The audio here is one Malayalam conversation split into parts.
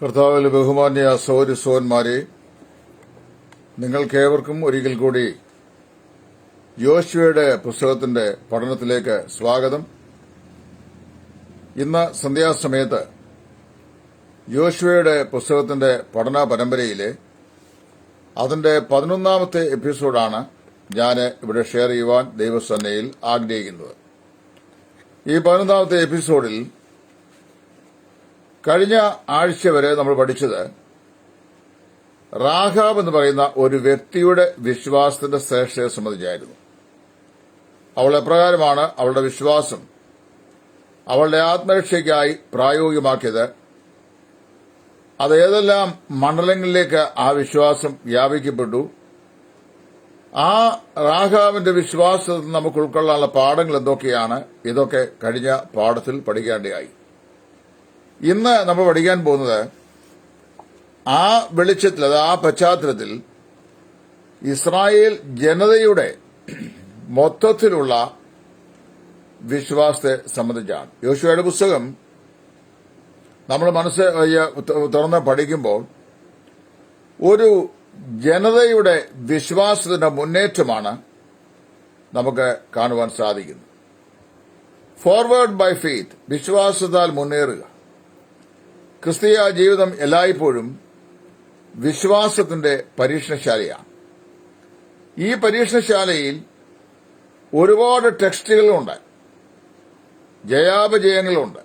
കർത്താവിൽ ബഹുമാന്യ സഹോദരന്മാരെ, നിങ്ങൾക്കേവർക്കും ഒരിക്കൽ കൂടി യോശുവയുടെ പുസ്തകത്തിന്റെ പഠനത്തിലേക്ക് സ്വാഗതം. ഇന്ന് സന്ധ്യാസമയത്ത് യോശുവയുടെ പുസ്തകത്തിന്റെ പഠന പരമ്പരയിലെ അതിന്റെ 11ാമത്തെ എപ്പിസോഡാണ് ഞാൻ ഇവിടെ ഷെയർ ചെയ്യുവാൻ ദൈവസന്നയിൽ ആഗ്രഹിക്കുന്നത്. ഈ 11ാമത്തെ എപ്പിസോഡിൽ കഴിഞ്ഞ ആഴ്ച വരെ നമ്മൾ പഠിച്ചത് റാഹാബ് എന്ന് പറയുന്ന ഒരു വ്യക്തിയുടെ വിശ്വാസത്തിന്റെ ശ്രേഷ്ഠതയെ സംബന്ധിച്ചായിരുന്നു. അവൾ എപ്രകാരമാണ് അവളുടെ വിശ്വാസം അവളുടെ ആത്മരക്ഷയ്ക്കായി പ്രായോഗികമാക്കിയത്, അത് ഏതെല്ലാം മണ്ഡലങ്ങളിലേക്ക് ആ വിശ്വാസം വ്യാപിക്കപ്പെട്ടു, ആ റാഹാബിന്റെ വിശ്വാസത്തിൽ നമുക്ക് ഉൾക്കൊള്ളാനുള്ള പാഠങ്ങൾ എന്തൊക്കെയാണ്, ഇതൊക്കെ കഴിഞ്ഞ പാഠത്തിൽ പഠിക്കേണ്ടതായി. ഇന്ന് നമ്മൾ പഠിക്കാൻ പോകുന്നത് ആ വെളിച്ചത്തിൽ, അത് ആ പശ്ചാത്തലത്തിൽ ഇസ്രായേൽ ജനതയുടെ മൊത്തത്തിലുള്ള വിശ്വാസത്തെ സംബന്ധിച്ചാണ്. യോശുവയുടെ പുസ്തകം നമ്മൾ മനസ്സ് തുറന്ന് പഠിക്കുമ്പോൾ ഒരു ജനതയുടെ വിശ്വാസത്തിന്റെ മുന്നേറ്റമാണ് നമുക്ക് കാണുവാൻ സാധിക്കുന്നത്. ഫോർവേഡ് ബൈ ഫെയ്ത്ത്, വിശ്വാസത്താൽ മുന്നേറുക. ക്രിസ്തീയ ജീവിതം എല്ലായ്പ്പോഴും വിശ്വാസത്തിന്റെ പരീക്ഷണശാലയാണ്. ഈ പരീക്ഷണശാലയിൽ ഒരുപാട് ടെക്സ്റ്റുകളുണ്ട്, ജയാപജയങ്ങളുണ്ട്.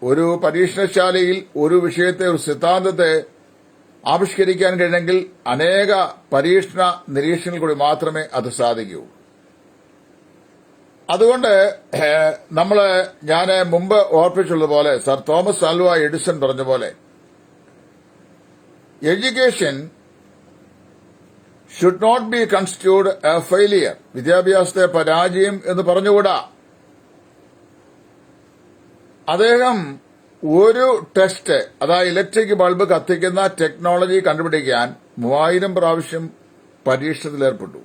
ഒരു പരീക്ഷണശാലയിൽ ഒരു വിഷയത്തെ, ഒരു സിദ്ധാന്തത്തെ ആവിഷ്കരിക്കാൻ കഴിയുമെങ്കിൽ അനേക പരീക്ഷണ നിരീക്ഷണങ്ങൾ കൂടി മാത്രമേ അത് സാധിക്കൂ. അതുകൊണ്ട് ഞാൻ മുമ്പ് ഓർപ്പിച്ചുള്ളതുപോലെ സർ തോമസ് ആൽവ എഡിസൺ പറഞ്ഞ പോലെ, education should not be constituted a failure. വിദ്യാഭ്യാസത്തെ പരാജയം എന്ന് പറഞ്ഞുകൂടാ. അദ്ദേഹം ഒരു ടെസ്റ്റ്, അതായത് ഇലക്ട്രിക് ബൾബ് കത്തിക്കുന്ന ടെക്നോളജി കണ്ടുപിടിക്കാൻ 3000 പ്രാവശ്യം പരീക്ഷണത്തിലേർപ്പെട്ടു.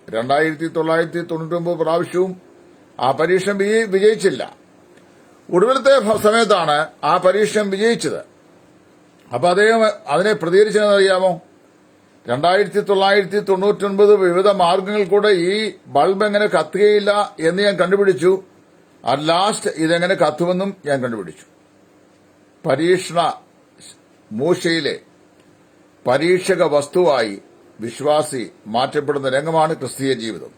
2999 പ്രാവശ്യവും ആ പരീക്ഷണം വിജയിച്ചില്ല. ഒടുവിലത്തെ സമയത്താണ് ആ പരീക്ഷണം വിജയിച്ചത്. അപ്പൊ അദ്ദേഹം അതിനെ പ്രതികരിച്ചതെന്നറിയാമോ? 2999 വിവിധ മാർഗങ്ങൾ കൂടെ ഈ ബൾബ് എങ്ങനെ കത്തുകയില്ല എന്ന് ഞാൻ കണ്ടുപിടിച്ചു. അറ്റ് ലാസ്റ്റ് ഇതെങ്ങനെ കത്തുമെന്നും ഞാൻ കണ്ടുപിടിച്ചു. പരീക്ഷണ മൂശയിലെ പരീക്ഷക വസ്തുവായി വിശ്വാസി മാറ്റപ്പെടുന്ന രംഗമാണ് ക്രിസ്തീയ ജീവിതം.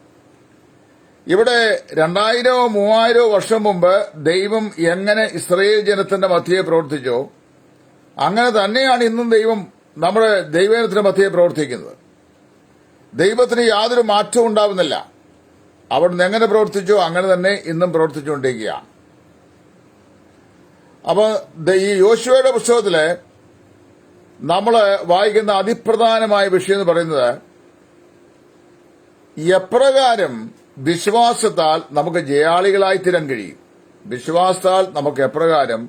ഇവിടെ 2000-3000 വർഷം മുമ്പ് ദൈവം എങ്ങനെ ഇസ്രായേൽ ജനത്തിന്റെ മധ്യയെ പ്രവർത്തിച്ചോ അങ്ങനെ തന്നെയാണ് ഇന്നും ദൈവം നമ്മുടെ ദൈവജനത്തിന്റെ മധ്യയെ പ്രവർത്തിക്കുന്നത്. ദൈവത്തിന് യാതൊരു മാറ്റവും ഉണ്ടാവുന്നില്ല. അവിടുന്ന് എങ്ങനെ പ്രവർത്തിച്ചോ അങ്ങനെ തന്നെ ഇന്നും പ്രവർത്തിച്ചുകൊണ്ടിരിക്കുകയാണ്. അപ്പൊ ഈ യോശുവയുടെ പുസ്തകത്തില് നമ്മൾ വായിക്കുന്ന അതിപ്രധാനമായ വിഷയം എന്ന് പറയുന്നത്, എപ്രകാരം വിശ്വാസത്താൽ നമുക്ക് ജയാളികളായി തീരാൻ കഴിയും, വിശ്വാസത്താൽ നമുക്ക് എപ്രകാരം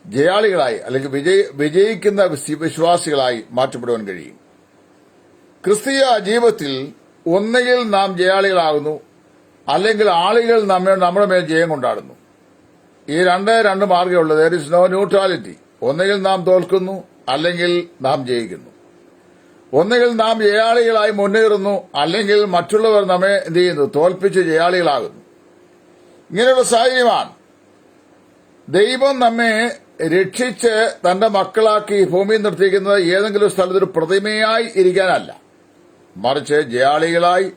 ജയാളികളായി അല്ലെങ്കിൽ വിജയിക്കുന്ന വിശ്വാസികളായി മാറ്റപ്പെടുവാൻ കഴിയും. ക്രിസ്തീയ ജീവിതത്തിൽ ഒന്നുകിൽ നാം ജയാളികളാകുന്നു, അല്ലെങ്കിൽ ആളുകൾ നമ്മുടെ മേൽ ജയം കൊണ്ടാടുന്നു. ഈ രണ്ട് മാർഗ്ഗമുള്ളത്. There is no neutrality. ഒന്നുകിൽ നാം തോൽക്കുന്നു, അല്ലെങ്കിൽ നാം ജയിക്കുന്നു. ഒന്നുകിൽ നാം ജയാളികളായി മുന്നേറുന്നു, അല്ലെങ്കിൽ മറ്റുള്ളവർ നമ്മെ എന്ത് ചെയ്യുന്നു, തോൽപ്പിച്ച് ജയാളികളാകുന്നു. ഇങ്ങനെയുള്ള സാഹചര്യമാണ്. ദൈവം നമ്മെ രക്ഷിച്ച് തന്റെ മക്കളാക്കി ഭൂമിയിൽ നിർത്തിയിരിക്കുന്നത് ഏതെങ്കിലും സ്ഥലത്തൊരു പ്രതിമയായി ഇരിക്കാനല്ല, മറിച്ച് ജയാളികളായി,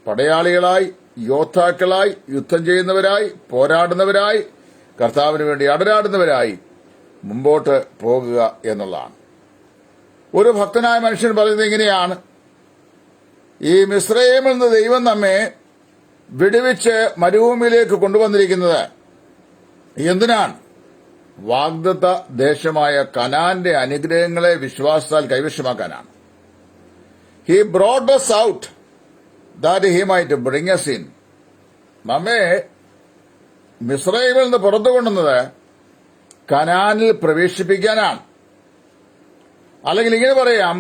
പടയാളികളായി, യോദ്ധാക്കളായി, യുദ്ധം ചെയ്യുന്നവരായി, പോരാടുന്നവരായി, കർത്താവിന് വേണ്ടി അടരാടുന്നവരായി മുമ്പോട്ട് പോകുക എന്നുള്ളതാണ്. ഒരു ഭക്തനായ മനുഷ്യൻ പറയുന്നത് ഇങ്ങനെയാണ്: ഈ മിസ്രയീമിൽ നിന്ന് ദൈവം നമ്മെ വിടുവിച്ച് മരുഭൂമിയിലേക്ക് കൊണ്ടുവന്നിരിക്കുന്നത് എന്തിനാണ്? വാഗ്ദത്ത ദേശമായ കനാന്റെ അനുഗ്രഹങ്ങളെ വിശ്വാസത്താൽ കൈവശമാക്കാനാണ്. He brought us out that he might bring us in. നമ്മെ മിസ്രയീമിൽ നിന്ന് പുറത്തു കൊണ്ടുവന്നത് കനാനിൽ പ്രവേശിപ്പിക്കാനാണ്. അല്ലെങ്കിൽ ഇങ്ങനെ പറയാം,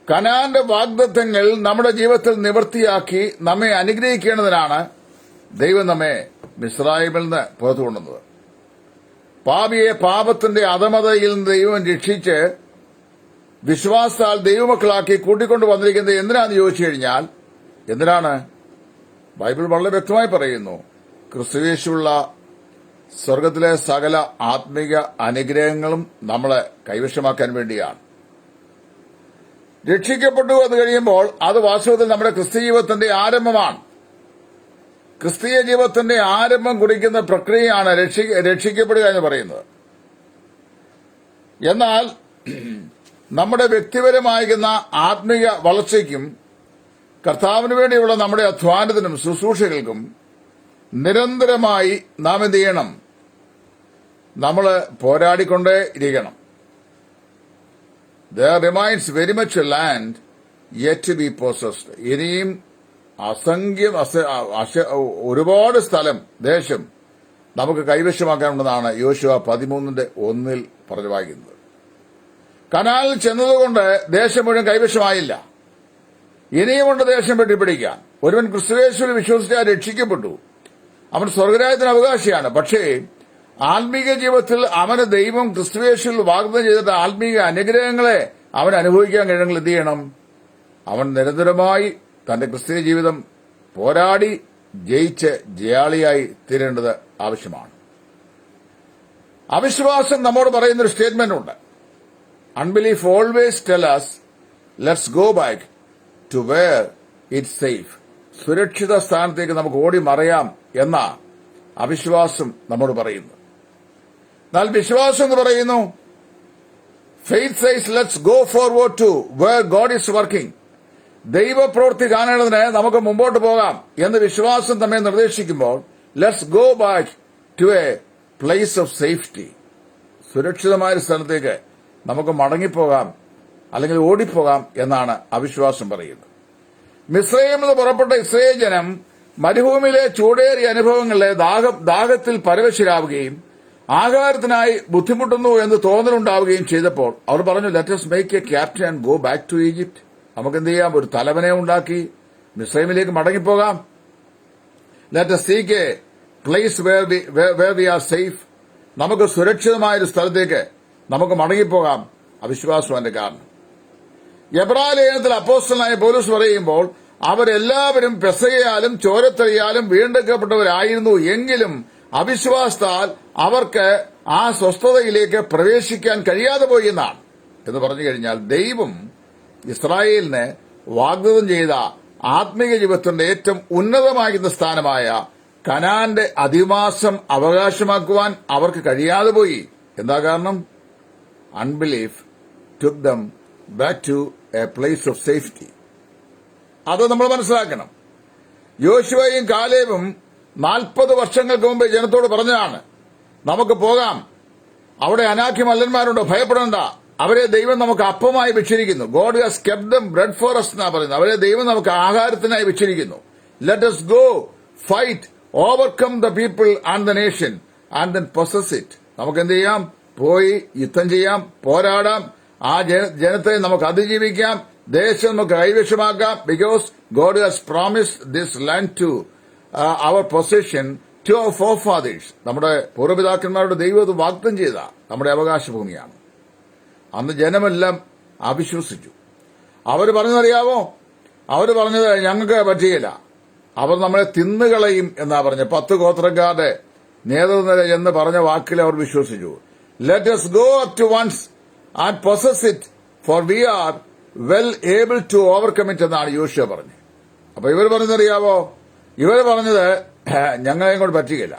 കനാന്റെ വാഗ്ദത്തങ്ങൾ നമ്മുടെ ജീവിതത്തിൽ നിവൃത്തിയാക്കി നമ്മെ അനുഗ്രഹിക്കേണ്ടതിനാണ് ദൈവം നമ്മെ മിസ്രയീമിൽ നിന്ന് പുറത്തു കൊണ്ടുവന്നത്. പാപിയെ പാപത്തിന്റെ അധമതയിൽ നിന്ന് ദൈവം രക്ഷിച്ച് വിശ്വാസത്താൽ ദൈവമക്കളാക്കി കൂട്ടിക്കൊണ്ട് വന്നിരിക്കുന്നത് എന്തിനാന്ന് ചോദിച്ചു കഴിഞ്ഞാൽ, എന്തിനാണ്? ബൈബിൾ വളരെ വ്യക്തമായി പറയുന്നു, ക്രിസ്തുയേശുള്ള സ്വർഗത്തിലെ സകല ആത്മീക അനുഗ്രഹങ്ങളും നമ്മളെ കൈവശമാക്കാൻ വേണ്ടിയാണ്. രക്ഷിക്കപ്പെട്ടു എന്ന് കഴിയുമ്പോൾ അത് വാസ്തവത്തിൽ നമ്മുടെ ക്രിസ്തീയ ജീവിതത്തിന്റെ ആരംഭമാണ്. ക്രിസ്തീയ ജീവിതത്തിന്റെ ആരംഭം കുറിക്കുന്ന പ്രക്രിയയാണ് രക്ഷിക്കപ്പെടുക എന്ന് പറയുന്നത്. എന്നാൽ നമ്മുടെ വ്യക്തിപരമായിരുന്ന ആത്മീയ വളർച്ചയ്ക്കും കർത്താവിന് വേണ്ടിയുള്ള നമ്മുടെ അധ്വാനത്തിനും ശുശ്രൂഷകൾക്കും നിരന്തരമായി നാം എന്ത് ചെയ്യണം? നമ്മൾ പോരാടിക്കൊണ്ടേ ഇരിക്കണം. There remains very much land yet to be possessed. ഇനിയും അസംഖ്യം ഒരുപാട് സ്ഥലം, ദേശം നമുക്ക് കൈവശമാക്കാനുണ്ടെന്നാണ് യോശുവ 13:1 പറഞ്ഞു വായിക്കുന്നത്. കനാലിൽ ചെന്നതുകൊണ്ട് ദേശം മുഴുവൻ കൈവശമായില്ല. ഇനിയുമുണ്ട് ദേശം വെട്ടിപ്പിടിക്കാൻ. ഒരുവൻ ക്രിസ്തുയേശുവിൽ വിശ്വസിച്ചാൽ രക്ഷിക്കപ്പെട്ടു, അവൻ സ്വർഗരാജ്യത്തിന് അവകാശിയാണ്. പക്ഷേ ആത്മീക ജീവിതത്തിൽ അവന് ദൈവം ക്രിസ്തുയേശുവിൽ വാഗ്ദാനം ചെയ്തിട്ട് ആത്മീക അനുഗ്രഹങ്ങളെ അവൻ അനുഭവിക്കാൻ കഴിയണമെങ്കിൽ എന്ത് ചെയ്യണം? അവൻ നിരന്തരമായി തന്റെ ക്രിസ്തീയ ജീവിതം പോരാടി ജയിച്ച് ജയാളിയായി തീരേണ്ടത് ആവശ്യമാണ്. അവിശ്വാസം നമ്മോട് പറയുന്നൊരു സ്റ്റേറ്റ്മെന്റ് ഉണ്ട്. Unbelief always tell us, let's go back to where it's safe. സുരക്ഷിത സ്ഥാനത്തേക്ക് നമുക്ക് ഓടി മറയാം എന്ന അവിശ്വാസം നമ്മോട് പറയുന്നു. എന്നാൽ വിശ്വാസം എന്ന് പറയുന്നു, faith says let's go forward to where God is working. ദൈവപ്രവൃത്തി കാണേണ്ടതിന് നമുക്ക് മുമ്പോട്ട് പോകാം എന്ന് വിശ്വാസം നമ്മെ നിർദ്ദേശിക്കുമ്പോൾ, let's go back to a place of safety. സുരക്ഷിതമായ സ്ഥലത്തേക്ക് നമുക്ക് മടങ്ങിപ്പോകാം, അല്ലെങ്കിൽ ഓടിപ്പോകാം എന്നാണ് അവിശ്വാസം പറയുന്നത്. മിസ്രയീമിൽ നിന്ന് പുറപ്പെട്ട ഇസ്രായേൽ ജനം മരുഭൂമിയിലെ ചൂടേറിയ അനുഭവങ്ങളിലെ ദാഹത്തിൽ പരവശരാവുകയും ആഹാരത്തിനായി ബുദ്ധിമുട്ടുന്നു എന്ന് തോന്നലുണ്ടാവുകയും ചെയ്തപ്പോൾ അവർ പറഞ്ഞു, let us make a captain and go back to Egypt. നമുക്ക് എന്ത് ചെയ്യാം? ഒരു തലവനെ ഉണ്ടാക്കി മിസ്രൈമിലേക്ക് മടങ്ങിപ്പോകാം. Let us seek a place where we are safe. നമുക്ക് സുരക്ഷിതമായൊരു സ്ഥലത്തേക്ക് നമുക്ക് മടങ്ങിപ്പോകാം. അവിശ്വാസം അതിന്റെ കാരണം. എബ്രായ ലേഖനത്തിൽ അപ്പോസ്തലനായ പൗലോസ് പറയുമ്പോൾ, അവരെല്ലാവരും പെസഹയാലും ചോരത്തറിയാലും വീണ്ടെടുക്കപ്പെട്ടവരായിരുന്നു, എങ്കിലും അവിശ്വാസത്താൽ അവർക്ക് ആ സ്വസ്ഥതയിലേക്ക് പ്രവേശിക്കാൻ കഴിയാതെ പോയി എന്നാണ്. എന്ന് പറഞ്ഞു കഴിഞ്ഞാൽ, ദൈവം ഇസ്രായേലിന് വാഗ്ദത്തം ചെയ്ത ആത്മീയ ജീവിതത്തിന്റെ ഏറ്റവും ഉന്നതമാകുന്ന സ്ഥാനമായ കനാന്റെ അധിവാസം അവകാശമാക്കുവാൻ അവർക്ക് കഴിയാതെ പോയി. എന്താ കാരണം? Unbelief took them back to a place of safety. അത് നമ്മൾ മനസ്സിലാക്കണം. യോശുവയും കാലേബും 40 വർഷങ്ങൾക്ക് മുമ്പ് ജനത്തോട് പറഞ്ഞതാണ്, നമുക്ക് പോകാം, അവിടെ അനാഖ്യ മല്ലന്മാരുണ്ട്, ഭയപ്പെടേണ്ട, അവരെ ദൈവം നമുക്ക് അപ്പമായി വെച്ചിരിക്കുന്നു. God has kept them bread for us എന്നാ പറയുന്നത്. അവരെ ദൈവം നമുക്ക് ആഹാരത്തിനായി വെച്ചിരിക്കുന്നു. Let us go fight, overcome the people and the nation and then possess it. നമുക്ക് എന്ത് ചെയ്യാം? പോയി യുദ്ധം ചെയ്യാം, പോരാടാം, ആ ജനത്തെ നമുക്ക് അതിജീവിക്കാം, ദേശം നമുക്ക് കൈവശമാക്കാം. Because God has promised this land to our possession to our forefathers. നമ്മുടെ പൂർവ്വപിതാക്കന്മാരുടെ ദൈവം അത് വാഗ്ദത്തം ചെയ്ത നമ്മുടെ അവകാശഭൂമിയാണ്. അന്ന് ജനമെല്ലാം അവിശ്വസിച്ചു. അവർ പറഞ്ഞതറിയാവോ? അവർ പറഞ്ഞത് ഞങ്ങൾക്ക് പറ്റുകയില്ല, അവർ നമ്മളെ തിന്നുകളയും എന്നാ പറഞ്ഞ 10 ഗോത്രക്കാരുടെ നേതൃനിര എന്ന് പറഞ്ഞ വാക്കിൽ അവർ വിശ്വസിച്ചു. Let us go up to once and possess it, for we are well able to overcome it എന്നാണ് യോശുവ പറഞ്ഞത്. അപ്പൊ ഇവർ പറഞ്ഞതറിയാവോ? ഇവർ പറഞ്ഞത് ഞങ്ങളെയും കൊണ്ട് പറ്റുകയില്ല,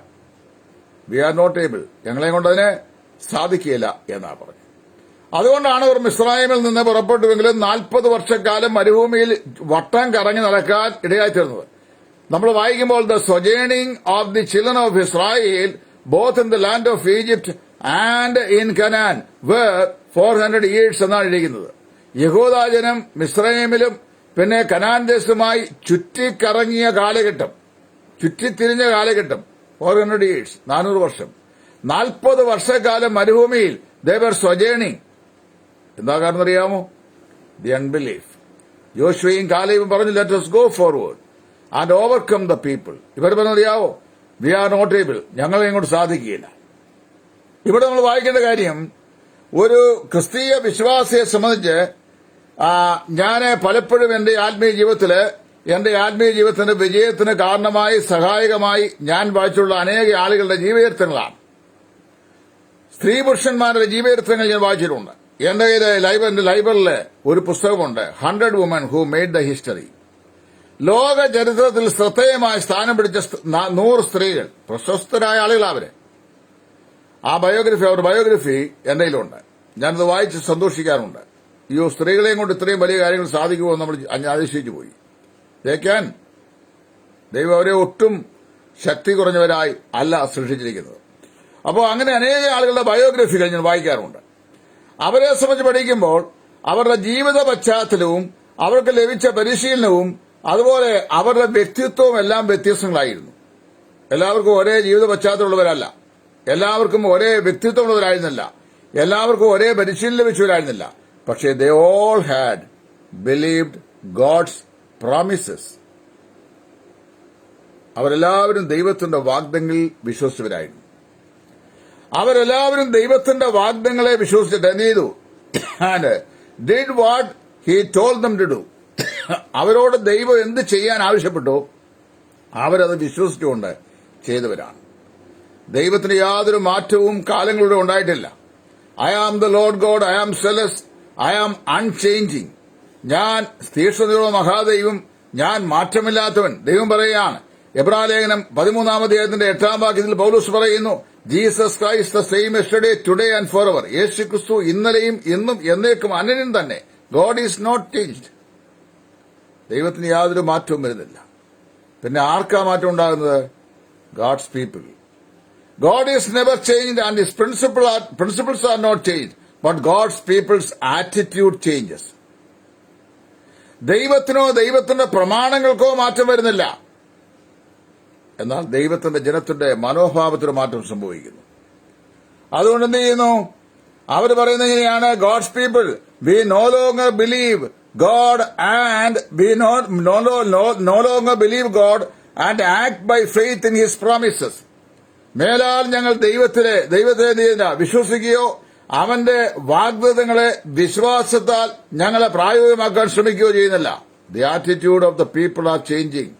വി ആർ നോട്ട് ഏബിൾ, ഞങ്ങളെയും കൊണ്ട് അതിനെ സാധിക്കുകയില്ല എന്നാ പറഞ്ഞു. അതുകൊണ്ടാണ് അവർ മിസ്രയീമിൽ നിന്ന് പുറപ്പെട്ടുവെങ്കിലും 40 വർഷക്കാലം മരുഭൂമിയിൽ വട്ടം കറങ്ങി നടക്കാൻ ഇടയായിത്തീർന്നത്. നമ്മൾ വായിക്കുമ്പോൾ, the sojourning of the children of Israel both in the land of Egypt and in Canaan where 400 years എന്നാണ് ഇരിക്കുന്നത്. യഹൂദാജനം മിസ്രയീമിലും പിന്നെ കനാൻ ദേശവുമായി ചുറ്റിക്കറങ്ങിയ കാലഘട്ടം, ചുറ്റിത്തിരിഞ്ഞ കാലഘട്ടം 400 years, 400 വർഷം. 40 വർഷക്കാലം മരുഭൂമിയിൽ ദേവർ സൊജേണിംഗ്. എന്താ കാരണം അറിയാമോ? The unbelief. യോശുവയും കാലേബും പറഞ്ഞു, let us go forward and overcome the people. ഇവർ പറഞ്ഞറിയാവോ? വി ആർ നോട്ട് ഏബിൾ, ഞങ്ങളെ ഇങ്ങോട്ട് സാധിക്കുകയില്ല. ഇവിടെ നമ്മൾ വായിക്കേണ്ട കാര്യം, ഒരു ക്രിസ്തീയ വിശ്വാസിയെ സംബന്ധിച്ച് ഞാൻ പലപ്പോഴും എന്റെ ആത്മീയ ജീവിതത്തിന്റെ വിജയത്തിന് കാരണമായി സഹായകമായി ഞാൻ വായിച്ചുള്ള അനേക ആളുകളുടെ ജീവചരിത്രങ്ങളാണ്. സ്ത്രീ പുരുഷന്മാരുടെ ജീവചരിത്രങ്ങൾ ഞാൻ വായിച്ചിട്ടുണ്ട്. എന്റെ കയ്യിൽ ലൈബ്രറിയിൽ ഒരു പുസ്തകമുണ്ട്, 100 Women Who Made the History. ലോക ചരിത്രത്തിൽ ശ്രദ്ധേയമായി സ്ഥാനം പിടിച്ച 100 സ്ത്രീകൾ, പ്രശസ്തരായ ആളുകളാവര്. അവരുടെ ബയോഗ്രഫി എന്റെ കയ്യിലുണ്ട്. ഞാനത് വായിച്ച് സന്തോഷിക്കാറുണ്ട്. ഈ സ്ത്രീകളെയും കൊണ്ട് ഇത്രയും വലിയ കാര്യങ്ങൾ സാധിക്കുമോ എന്ന് നമ്മൾ അതിശയിച്ചു പോയി. ദൈവം അവരെ ഒട്ടും ശക്തി കുറഞ്ഞവരായി അല്ല സൃഷ്ടിച്ചിരിക്കുന്നത്. അപ്പോൾ അങ്ങനെ അനേക ആളുകളുടെ ബയോഗ്രഫികൾ ഞാൻ വായിക്കാറുണ്ട്. അവരെ സംബന്ധിച്ച് പഠിക്കുമ്പോൾ അവരുടെ ജീവിത പശ്ചാത്തലവും അവർക്ക് ലഭിച്ച പരിശീലനവും അതുപോലെ അവരുടെ വ്യക്തിത്വവും എല്ലാം വ്യത്യസ്തങ്ങളായിരുന്നു. എല്ലാവർക്കും ഒരേ ജീവിത പശ്ചാത്തലമുള്ളവരല്ല, എല്ലാവർക്കും ഒരേ വ്യക്തിത്വമുള്ളവരായിരുന്നില്ല, എല്ലാവർക്കും ഒരേ പരിശീലനം ലഭിച്ചവരായിരുന്നില്ല. പക്ഷേ they all had believed God's promises. അവരെല്ലാവരും ദൈവത്തിന്റെ വാഗ്ദങ്ങളിൽ വിശ്വസിച്ചവരായിരുന്നു. അവരെല്ലാവരും ദൈവത്തിന്റെ വാഗ്ദങ്ങളെ വിശ്വസിച്ചിട്ട് എന്ത് ചെയ്തു? And did what he told them to do. അവരോട് ദൈവം എന്ത് ചെയ്യാൻ ആവശ്യപ്പെട്ടോ അവരത് വിശ്വസിച്ചുകൊണ്ട് ചെയ്തവരാണ്. ദൈവത്തിന് യാതൊരു മാറ്റവും കാലങ്ങളുടെ ഉണ്ടായിട്ടില്ല. I am the Lord God, I am zealous, I am unchanging. ഞാൻ തീക്ഷ്ണതയുള്ള മഹാദൈവം, ഞാൻ മാറ്റമില്ലാത്തവൻ. ദൈവം പറയുകയാണ്. എബ്രായലേഖനം 13-ാം അധ്യായത്തിന്റെ 8-ാം വാക്യത്തിൽ പൗലോസ് പറയുന്നു, Jesus Christ the same yesterday today and forever. യേശു ക്രിസ്തു ഇന്നലെയും ഇന്നും എന്നേക്കും അനന്യൻ തന്നെ. God is not changed. ദൈവത്തിന് യാതൊരു മാറ്റവും വരുന്നില്ല. പിന്നെ ആർക്കാ മാറ്റം ഉണ്ടാകുന്നത്? God's people. God is never changed and his principles are not changed, but God's people's attitude changes. ദൈവത്തിനോ ദൈവത്തിന്റെ പ്രമാണങ്ങൾക്കോ മാറ്റം വരുന്നില്ല. എന്നാൽ ദൈവത്തിന്റെ ജനത്തിന്റെ മനോഭാവത്തിന് മാറ്റം സംഭവിക്കുന്നു. അതുകൊണ്ട് എന്ത് ചെയ്യുന്നു? അവർ പറയുന്നത് ഇങ്ങനെയാണ്, God's people, we no longer believe God and we no longer believe God and act by faith in his promises. മേലാൽ ഞങ്ങൾ ദൈവത്തെ വിശ്വസിക്കുകയോ അവന്റെ വാഗ്ദത്തങ്ങളെ വിശ്വാസത്താൽ ഞങ്ങളെ പ്രായോഗികമാക്കാൻ ശ്രമിക്കുകയോ ചെയ്യുന്നില്ല. The attitude of the people are changing,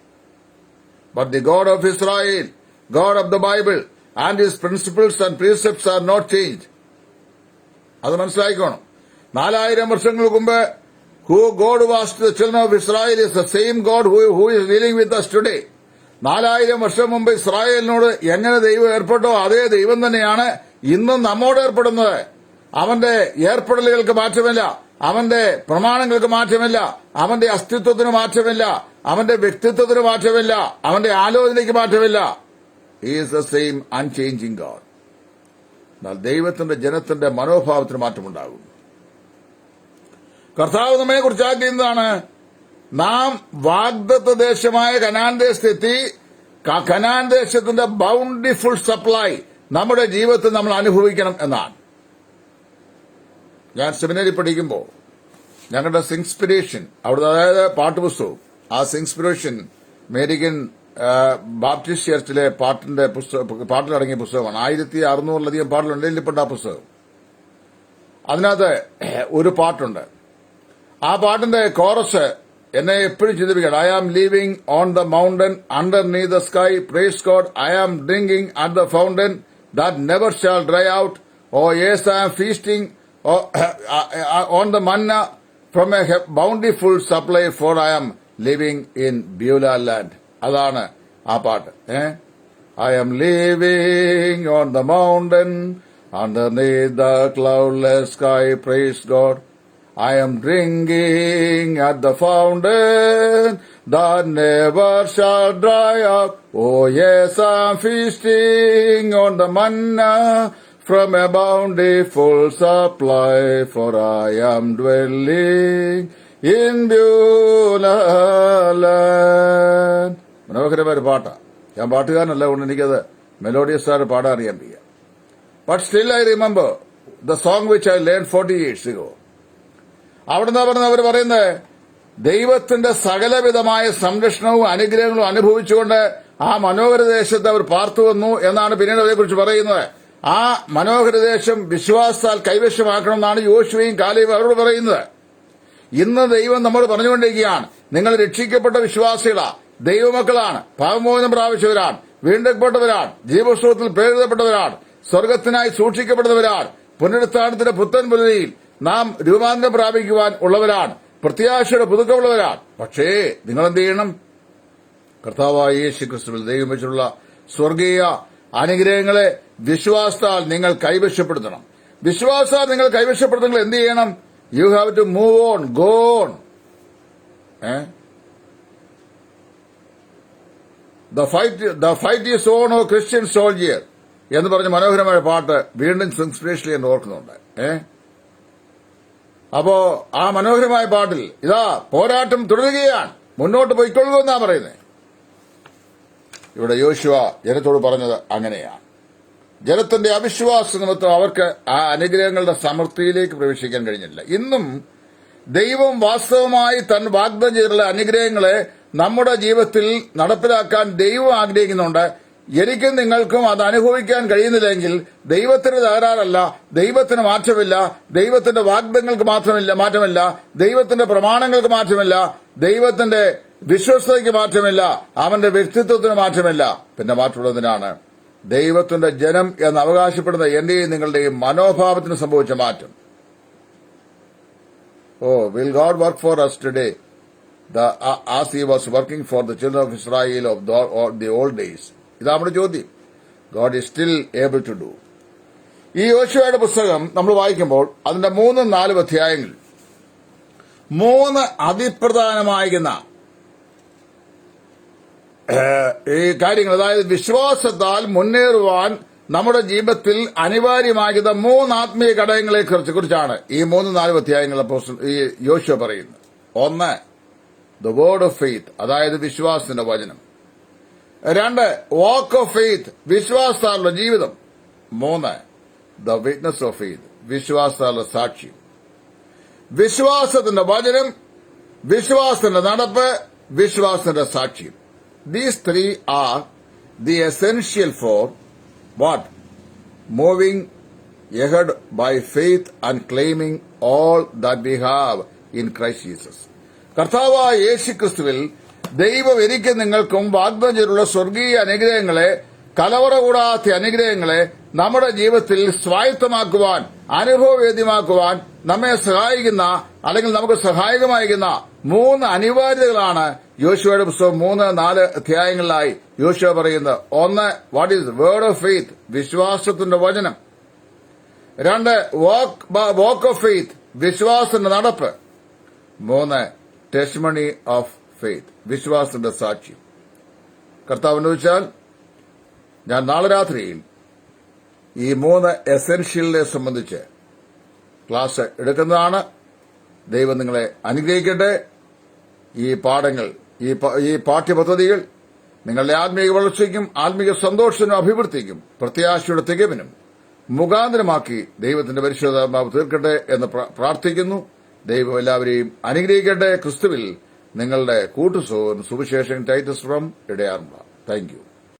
but the God of Israel, God of the Bible and his principles and precepts are not change. അത് മനസ്സിലാക്കണം. 4000 വർഷങ്ങൾക്ക് മുമ്പ് who God was to the children of Israel is the same God who is dealing with us today. 4000 വർഷം മുമ്പ് ഇസ്രായേലിനോട് എങ്ങനെ ദൈവം ഏർപ്പെട്ടോ അതേ ദൈവം തന്നെയാണ് ഇന്നും നമ്മോട് ഏർപ്പെടുന്നത്. അവന്റെ ഏർപ്പെടലുകൾക്ക് മാറ്റമില്ല, അവന്റെ പ്രമാണങ്ങൾക്ക് മാറ്റമില്ല, അവന്റെ അസ്തിത്വത്തിന് മാറ്റമില്ല, അവന്റെ വ്യക്തിത്വത്തിന് മാറ്റമില്ല, അവന്റെ ആലോചനയ്ക്ക് മാറ്റമില്ല. He is the same unchanging God. എന്നാൽ ദൈവത്തിന്റെ ജനത്തിന്റെ മനോഭാവത്തിന് മാറ്റമുണ്ടാകും. കർത്താവ് നമ്മെ കുറിച്ചാക്കിയതാണ്, നാം വാഗ്ദത്ത ദേശമായ കനാൻ ദേശത്തെത്തി കനാൻ ദേശത്തിന്റെ ബൗണ്ടിഫുൾ സപ്ലൈ നമ്മുടെ ജീവിതത്തിൽ നമ്മൾ അനുഭവിക്കണം എന്നാണ്. ഞാൻ സെമിനാരി പഠിക്കുമ്പോൾ ഞങ്ങളുടെ സിൻസ്പിരേഷൻ അവിടെ, അതായത് പാട്ടുപുസ്തകവും, ആ സിൻസ്പിരേഷൻ അമേരിക്കൻ ബാപ്റ്റിസ്റ്റ് ചർച്ചിലെ പാട്ടിലടങ്ങിയ പുസ്തകമാണ്. 1600-ലധികം പാട്ടിലുണ്ട് ഇല്ലിപ്പുണ്ട് ആ പുസ്തകം. അതിനകത്ത് ഒരു പാട്ടുണ്ട്. ആ പാട്ടിന്റെ കോറസ് എന്നെ എപ്പോഴും ചിന്തിപ്പിക്കണം. I am living on the mountain underneath the sky, praise God, I am drinking at the fountain that never shall dry out. Oh yes, I am feasting on the manna from a bountiful supply, for I am living in Beulah land. അതാണ് ആ പാട്ട്. I am living on the mountain underneath the cloudless sky, praise God, I am drinking at the fountain that never shall dry up. Oh yes, I am feasting on the manna from a bountiful supply, for I am dwelling in Beulah land. മനോഹരമായ പാട്ടാ. ഞാൻ പാട്ടുകാരനല്ല, കൊണ്ട് എനിക്കത് മെലോഡിയസ് ആയിട്ട് പാടാൻ അറിയാൻ വയ്യ. But still I remember the song which I learned 40 years ago. അവിടുന്ന് അവർ പറയുന്നത്, ദൈവത്തിന്റെ സകലവിധമായ സംരക്ഷണവും അനുഗ്രഹങ്ങളും അനുഭവിച്ചുകൊണ്ട് ആ മനോഹര ദേശത്ത് അവർ പാർത്തു വന്നു എന്നാണ് പിന്നീട് അതേക്കുറിച്ച് പറയുന്നത്. ആ മനോഹര ദേശം വിശ്വാസത്താൽ കൈവശമാക്കണമെന്നാണ് യോശുവയും കാലേബും അവരോട് പറയുന്നത്. ഇന്ന് ദൈവം നമ്മോട് പറഞ്ഞുകൊണ്ടിരിക്കുകയാണ്, നിങ്ങൾ രക്ഷിക്കപ്പെട്ട വിശ്വാസികളാ, ദൈവമക്കളാണ്, പാപമോചനം പ്രാപിച്ചവരാണ്, വീണ്ടെടുക്കപ്പെട്ടവരാണ്, ജീവപുസ്തകത്തിൽ പേരെഴുതപ്പെട്ടവരാണ്, സ്വർഗത്തിനായി സൂക്ഷിക്കപ്പെടുന്നവരാണ്, പുനരുത്ഥാനത്തിന്റെ പുത്തൻ പുലരിയിൽ നാം രൂപാന്തരം പ്രാപിക്കുവാൻ ഉള്ളവരാണ്, പ്രത്യാശയുടെ പുതുക്കമുള്ളവരാണ്. പക്ഷേ നിങ്ങൾ എന്ത് ചെയ്യണം? കർത്താവായ യേശുക്രിസ്തുവിൽ ദൈവം വെച്ചുള്ള സ്വർഗീയ അനുഗ്രഹങ്ങളെ വിശ്വാസത്താൽ നിങ്ങൾ കൈവശപ്പെടുത്തണം. വിശ്വാസത്താൽ നിങ്ങൾ കൈവശപ്പെടുത്തണമെങ്കിൽ എന്ത് ചെയ്യണം? You have to move on, go on. The fight is on O Christian soldier എന്ന് പറഞ്ഞ മനോഹരമായ പാട്ട് വീണ്ടും ഇൻസ്പിറേഷനിൽ എന്ന് ഓർക്കുന്നുണ്ട്. അപ്പോ ആ മനോഹരമായ പാട്ടിൽ ഇതാ പോരാട്ടം തുടരുകയാണ്, മുന്നോട്ട് പോയിക്കൊള്ളുക എന്നാ പറയുന്നത്. ഇവിടെ യോശുവ ജനത്തോട് പറഞ്ഞത് അങ്ങനെയാണ്. ജനത്തിന്റെ അവിശ്വാസ നിമിത്തം അവർക്ക് ആ അനുഗ്രഹങ്ങളുടെ സമൃദ്ധിയിലേക്ക് പ്രവേശിക്കാൻ കഴിഞ്ഞില്ല. ഇന്നും ദൈവം വാസ്തവമായി താൻ വാഗ്ദാനം ചെയ്തിട്ടുള്ള അനുഗ്രഹങ്ങളെ നമ്മുടെ ജീവിതത്തിൽ നടപ്പിലാക്കാൻ ദൈവം ആഗ്രഹിക്കുന്നുണ്ട്. എനിക്കും നിങ്ങൾക്കും അത് അനുഭവിക്കാൻ കഴിയുന്നില്ലെങ്കിൽ ദൈവത്തിന് തകരാറല്ല, ദൈവത്തിന് മാറ്റമില്ല, ദൈവത്തിന്റെ വാഗ്ദങ്ങൾക്ക് മാറ്റമില്ല, ദൈവത്തിന്റെ പ്രമാണങ്ങൾക്ക് മാറ്റമില്ല, ദൈവത്തിന്റെ വിശ്വസ്തതയ്ക്ക് മാറ്റമില്ല, അവന്റെ വ്യക്തിത്വത്തിന് മാറ്റമില്ല. പിന്നെ മാറ്റമുള്ളതിനാണ് ദൈവത്തിന്റെ ജനം എന്ന് അവകാശപ്പെടുന്ന എന്റെയും നിങ്ങളുടെയും മനോഭാവത്തിന് സംഭവിച്ച മാറ്റം. Will God work for us today as he was working for the children of Israel of the old days? ഇതാ നമ്മുടെ ചോദ്യം. God is still able to do. ഈ യോശുവയുടെ പുസ്തകം നമ്മൾ വായിക്കുമ്പോൾ അതിന്റെ 3-4 അധ്യായങ്ങൾ 3 അതിപ്രധാനമായിരുന്ന ഈ കാര്യങ്ങൾ, അതായത് വിശ്വാസത്താൽ മുന്നേറുവാൻ നമ്മുടെ ജീവിതത്തിൽ അനിവാര്യമാകുന്ന 3 ആത്മീയ ഘടകങ്ങളെ കുറിച്ചാണ് ഈ 3-4 അധ്യായങ്ങൾ ഈ യോശുവ പറയുന്നത്. 1, ദ വേർഡ് ഓഫ് ഫെയ്ത്ത്, അതായത് വിശ്വാസത്തിന്റെ വചനം. 2, വാക്ക് ഓഫ് ഫെയ്ത്ത്, വിശ്വാസത്താലുള്ള ജീവിതം. 3, ദ വിറ്റ്നസ് ഓഫ് ഫെയ്ത്ത്, വിശ്വാസത്താലുള്ള സാക്ഷ്യം. വിശ്വാസത്തിന്റെ വചനം, വിശ്വാസത്തിന്റെ നടപ്പ്, വിശ്വാസത്തിന്റെ സാക്ഷ്യം. These 3 are the essential for what? Moving ahead by faith and claiming all that we have in Christ Jesus. കർത്താവായ യേശുക്രിസ്തുവിൽ ദൈവം എനിക്കും നിങ്ങൾക്കും വാഗ്ദാനം ചെയ്തിട്ടുള്ള സ്വർഗീയ അനുഗ്രഹങ്ങളെ, കലവറ കൂടാത്ത അനുഗ്രഹങ്ങളെ നമ്മുടെ ജീവിതത്തിൽ സ്വായത്തമാക്കുവാൻ, അനുഭവവേദ്യമാക്കുവാൻ നമ്മെ സഹായിക്കുന്ന, അല്ലെങ്കിൽ നമുക്ക് സഹായകമായിരിക്കുന്ന 3 അനിവാര്യതകളാണ് യോശുവയുടെ പുസ്തകം 3-4 അധ്യായങ്ങളിലായി യോശുവ പറയുന്നത്. 1, what is word of faith, വിശ്വാസത്തിന്റെ വചനം. 2, വാക്ക് ഓഫ് ഫെയ്ത്ത്, വിശ്വാസത്തിന്റെ നടപ്പ്. 3, ടെസ്റ്റിമണി ഓഫ് ഫെയ്ത്ത്, വിശ്വാസത്തിന്റെ സാക്ഷ്യം. കർത്താവ് അനുവദിച്ചാൽ ഞാൻ നാളെ രാത്രിയിൽ ഈ 3 എസെൻഷ്യലിനെ സംബന്ധിച്ച് ക്ലാസ് എടുക്കുന്നതാണ്. ദൈവം നിങ്ങളെ അനുഗ്രഹിക്കട്ടെ. ഈ പാഠങ്ങൾ, ഈ പാഠ്യപദ്ധതികൾ നിങ്ങളുടെ ആത്മീയ വളർച്ചയ്ക്കും ആത്മീയ സന്തോഷത്തിനും അഭിവൃദ്ധിക്കും പ്രത്യാശയുടെ തികവിനും മുഖാന്തരമാക്കി ദൈവത്തിന്റെ പരിശുദ്ധാത്മാവ് തീർക്കട്ടെ എന്ന് പ്രാർത്ഥിക്കുന്നു. ദൈവം എല്ലാവരെയും അനുഗ്രഹിക്കട്ടെ. ക്രിസ്തുവിൽ നിങ്ങളുടെ കൂട്ടുസഹോദരൻ സുവിശേഷൻ ടൈറ്റസ് ഫ്രം ഇടയാറുള്ള. Thank U.